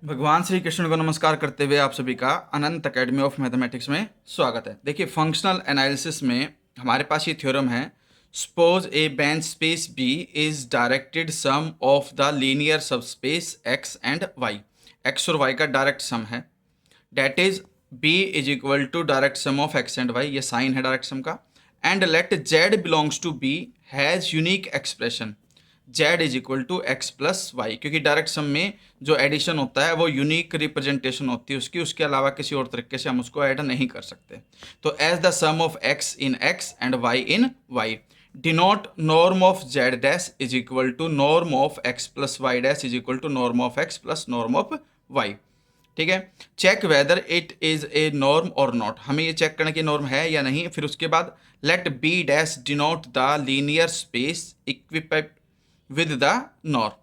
भगवान श्री कृष्ण को नमस्कार करते हुए आप सभी का अनंत अकेडमी ऑफ मैथमेटिक्स में स्वागत है। देखिए, फंक्शनल एनालिसिस में हमारे पास ये थ्योरम है, suppose a Banach space B is directed sum of the linear subspace x and y. X और वाई का डायरेक्ट सम है, that is B is equal to direct sum of x and y, ये sign है direct sum का। And let z belongs to B has unique expression z is equal to x plus y, क्योंकि direct sum में जो addition होता है वो unique representation होती है उसकी, उसके अलावा किसी और तरीके से हम उसको ऐड नहीं कर सकते। तो as the sum of x in x and y in y, denote norm of z dash is equal to norm of x plus y dash is equal to norm of x plus norm of y। ठीक है, check whether it is a norm और not, हमें ये check करना कि norm है या नहीं। फिर उसके बाद let B dash denote the linear space equipped with the norm.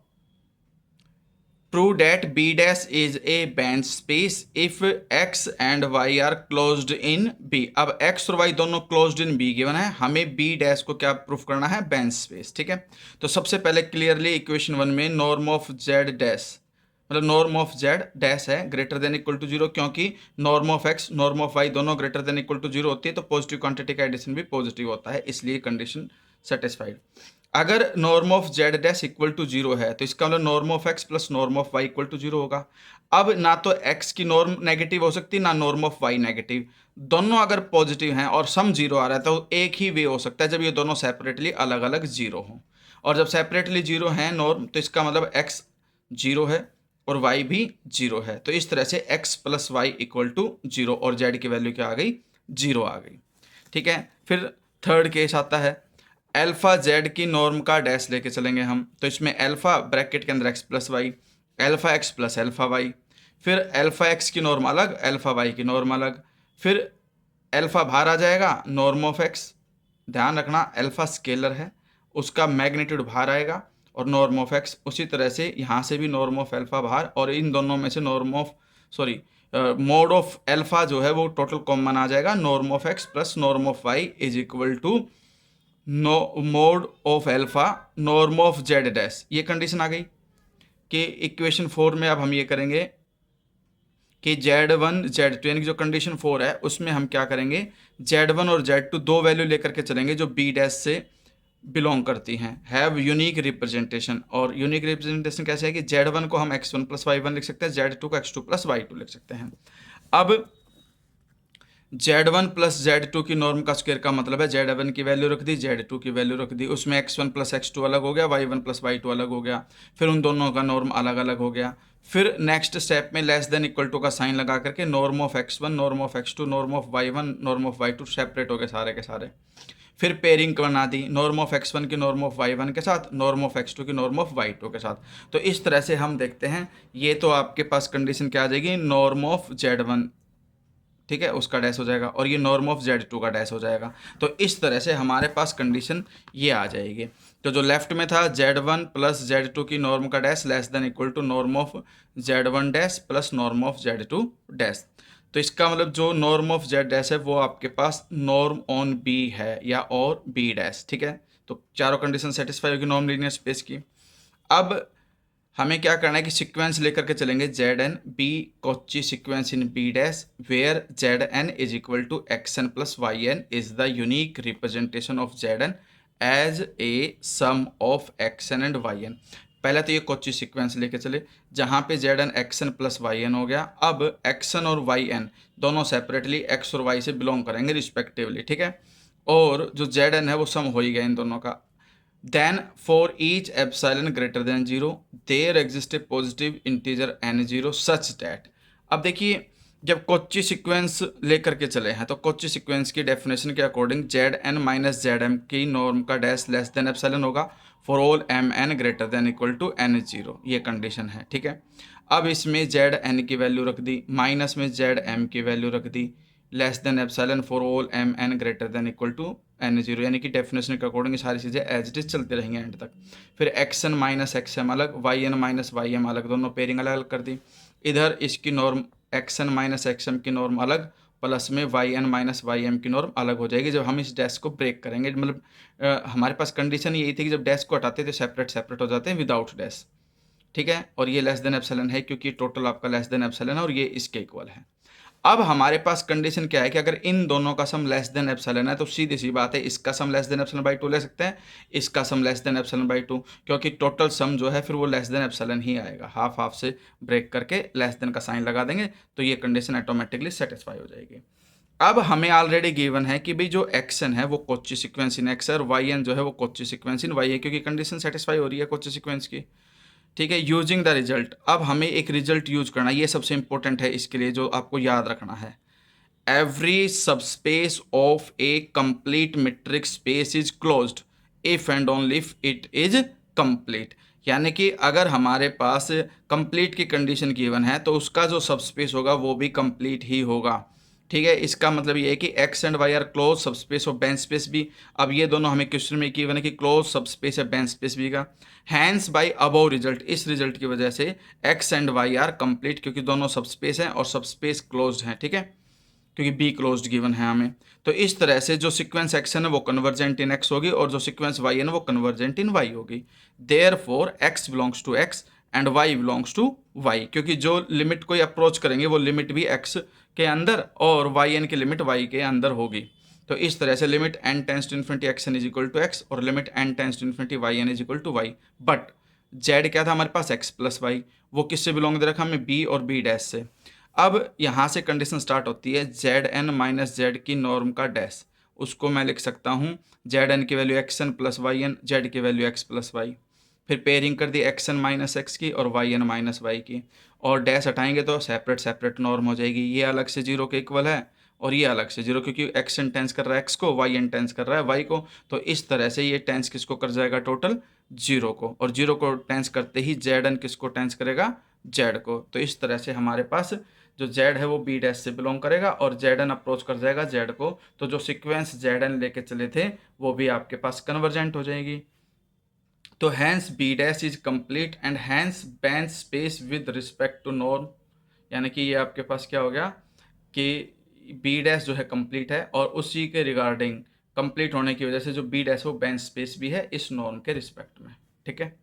Prove that B dash is a bench space if x and y are closed in B. अब x और y दोनों closed in B गिवन है, हमें B dash को क्या proof करना है, bench space। ठीक है, तो सबसे पहले क्लियरली इक्वेशन 1 में नॉर्म ऑफ z डैश, मतलब नॉर्म ऑफ z डैश है ग्रेटर देन इक्वल टू 0, क्योंकि norm of x norm of y दोनों ग्रेटर देन इक्वल टू 0 होती है, तो पॉजिटिव क्वांटिटी का एडिशन भी पॉजिटिव होता है, इसलिए कंडीशन सेटिस्फाइड। अगर norm of Z dash equal to 0 है तो इसका मतलब norm of x plus norm of y equal to 0 होगा। अब ना तो x की नॉर्म नेगेटिव हो सकती ना नॉर्म ऑफ y नेगेटिव, दोनों अगर पॉजिटिव हैं और सम 0 आ रहा है तो एक ही वे हो सकता है जब ये दोनों सेपरेटली अलग अलग 0 हों, और जब सेपरेटली 0 हैं नॉर्म तो इसका मतलब x 0 है और y भी 0 है, तो इस तरह से x plus y equal to 0 और z की वैल्यू क्या आ गई, 0 आ गई। ठीक है, फिर थर्ड केस आता है, अल्फा जेड की नॉर्म का डैश लेके चलेंगे हम, तो इसमें अल्फा ब्रैकेट के अंदर X plus Y, alpha X plus alpha Y, फिर अल्फा एक्स की नॉर्म अलग अल्फा वाई की नॉर्म अलग, फिर अल्फा बाहर आ जाएगा नॉर्म ऑफ एक्स, ध्यान रखना अल्फा स्केलर है उसका मैग्नीट्यूड बाहर आएगा और नॉर्म ऑफ एक्स, उसी तरह से यहाँ से भी नॉर्म ऑफ अल्फा बाहर, और इन दोनों में से norm of mode of alpha जो है वो टोटल कॉमन आ जाएगा, norm of X plus norm of Y is equal to no mode of alpha norm of Z dash. ये कंडीशन आ गई कि इक्वेशन 4 में अब हम ये करेंगे कि Z1 Z2, यानी कि जो कंडीशन 4 है उसमें हम क्या करेंगे, Z1 और Z2 दो वैल्यू लेकर के चलेंगे जो B डैश से बिलोंग करती हैं, हैव यूनिक रिप्रेजेंटेशन। और यूनिक रिप्रेजेंटेशन कैसे है कि Z1 को हम x1 प्लस वाई1 लिख सकते हैं, Z2 को x2 प्लस वाई2 लिख सकते हैं। अब Z1 प्लस Z2 की नॉर्म का स्क्वायर का मतलब है Z1 की वैल्यू रख दी, Z2 की वैल्यू रख दी, उसमें x1 प्लस x2 अलग हो गया, y1 प्लस y2 अलग हो गया, फिर उन दोनों का नॉर्म अलग अलग हो गया। फिर नेक्स्ट स्टेप में लेस देन इक्वल टू का साइन लगा करके norm of x1 norm of x2 norm of y1 norm of y2 separate हो गए सारे के सारे। फिर पेयरिंग बना दी नॉर्म ऑफ x1 की नॉर्म ऑफ y1 के साथ, नॉर्म ऑफ x2 की नॉर्म ऑफ y2 के साथ। तो इस तरह से हम देखते हैं, ये तो आपके पास कंडीशन क्या आ जाएगी, नॉर्म ऑफ Z1, ठीक है, उसका डैश हो जाएगा, और ये नॉर्म ऑफ Z2 का डैश हो जाएगा। तो इस तरह से हमारे पास कंडीशन ये आ जाएगी। तो जो लेफ्ट में था Z1 प्लस Z2 की नॉर्म का dash less than equal to norm of Z1 dash plus norm of Z2 dash, तो इसका मतलब जो नॉर्म ऑफ Z डैश है वो आपके पास नॉर्म ऑन B है या और B डैश। ठीक है, तो चारों कंडीशन सेटिस्फाई होगी नॉन लीनियर स्पेस की। अब हमें क्या करना है कि सीक्वेंस लेकर के चलेंगे Zn B Cauchy sequence in B dash where Zn is equal to xn plus yn is the unique representation of Zn as a sum of xn and yn। पहले तो ये कॉची सीक्वेंस लेके चले जहाँ पे Zn xn प्लस yn हो गया। अब xn और yn दोनों सेपरेटली x और y से बिलोंग करेंगे रिस्पेक्टिवली, ठीक है, और जो Zn है वो सम हो ही गया इन दोनों का। Then for each epsilon greater than 0 there exists a positive integer n0 such that, अब देखिए जब कोच्ची सीक्वेंस लेकर के चले हैं तो कोच्ची सीक्वेंस की डेफिनेशन के अकॉर्डिंग Zn माइनस Zm की नॉर्म का डैश लेस देन एप्सिलॉन होगा for all Mn greater than equal to n0, ये कंडीशन है। ठीक है, अब इसमें Zn की वैल्यू रख दी, माइनस में Zm की वैल्यू रख दी, less than epsilon for all Mn greater than equal to n0, यानी कि डेफिनेशन के अकॉर्डिंग सारी चीज़ें एज इट इज चलती रहेंगी एंड तक। फिर xn माइनस xm अलग, yn माइनस ym अलग, दोनों पेयरिंग अलग अलग कर दी। इधर इसकी नॉर्म xn माइनस xm की नॉर्म अलग, प्लस में yn माइनस ym की नॉर्म अलग हो जाएगी जब हम इस डैश को ब्रेक करेंगे। मतलब हमारे पास कंडीशन यही थी कि जब डैश को हटाते थे सेपरेट सेपरेट हो जाते हैं विदाउट डैश। ठीक है, और ये लेस देन एप्सिलॉन है क्योंकि टोटल आपका लेस देन एप्सिलॉन है और ये इसके इक्वल है। अब हमारे पास कंडीशन क्या है कि अगर इन दोनों का सम लेस देन एप्सिलॉन है तो सीधी सी बात है, इसका sum less than epsilon by 2 ले सकते हैं, इसका sum less than epsilon by 2, क्योंकि टोटल सम जो है फिर वो लेस देन एप्सिलॉन ही आएगा। हाफ हाफ से ब्रेक करके लेस देन का साइन लगा देंगे तो ये कंडीशन ऑटोमेटिकली सेटिस्फाई हो जाएगी। अब हमें ऑलरेडी गिवन है कि भाई जो एक्सन है वो कोची सीक्वेंस इन एक्स है और वाई एन जो है वो कोची सीक्वेंस इन वाई है, क्योंकि कंडीशन सेटिस्फाई हो रही है कोची सीक्वेंस की। ठीक है, यूजिंग द रिजल्ट, अब हमें एक रिजल्ट यूज करना, ये सबसे इंपॉर्टेंट है इसके लिए जो आपको याद रखना है। Every subspace of A complete metric space is closed if and only if it is complete. यानी कि अगर हमारे पास कंप्लीट की कंडीशन गिवन है तो उसका जो सबस्पेस होगा वो भी कंप्लीट ही होगा। ठीक है, इसका मतलब ये है कि X and Y are close subspace of Banach space भी। अब ये दोनों हमें क्वेश्चन में गिवन है कि क्लोज सबस्पेस है बेंच स्पेस भी का। हैंस बाय अबव रिजल्ट, इस रिजल्ट की वजह से X and Y are complete, क्योंकि दोनों सबस्पेस हैं और सबस्पेस क्लोज्ड हैं। ठीक है, क्योंकि बी क्लोज्ड गिवन है हमें। तो इस तरह से जो सीक्वेंस एक्स है वो कन्वर्जेंट इन एक्स होगी और जो सीक्वेंस वाई है वो कन्वर्जेंट इन वाई होगी। Therefore X belongs to X and Y belongs to Y, क्योंकि जो लिमिट कोई अप्रोच करेंगे वो लिमिट भी एक्स के अंदर और वाई एन की लिमिट वाई के अंदर होगी। तो इस तरह से limit n tends to infinity x n is equal to x और limit n tends to infinity y n is equal to y. But z क्या था हमारे पास एक्स प्लस वाई, वो किससे बिलोंग दे रखा हमें बी और बी डैश से। अब यहाँ से कंडीशन स्टार्ट होती है जेड एन माइनस जेड की नॉर्म का डैश, उसको मैं लिख सकता हूँ जेड एन की value X N plus Y N, Z की वैल्यू एक्स प्लस वाई। फिर पेयरिंग कर दी एक्स एन माइनस एक्स की और वाई एन माइनस वाई की, और डैश हटाएंगे तो सेपरेट सेपरेट नॉर्म हो जाएगी। ये अलग से जीरो के इक्वल है और ये अलग से जीरो, क्योंकि एक्स एन टेंस कर रहा है एक्स को, वाई एन टेंस कर रहा है वाई को। तो इस तरह से ये टेंस किसको कर जाएगा टोटल जीरो को, और जीरो को टेंस करते ही जेड एन किसको टेंस करेगा जेड को। तो इस तरह से हमारे पास जो जेड है वो बी डैश से बिलोंग करेगा और जेड एन अप्रोच कर जाएगा जेड को। तो जो सीक्वेंस जेड एन लेके चले थे वो भी आपके पास कन्वर्जेंट हो जाएगी। तो hence B dash is complete and hence Banach space with respect to norm, यानी कि ये आपके पास क्या हो गया कि बी डैश जो है कंप्लीट है और उसी के रिगार्डिंग कंप्लीट होने की वजह से जो बी डैश वो बेंच स्पेस भी है इस नॉर्म के रिस्पेक्ट में। ठीक है।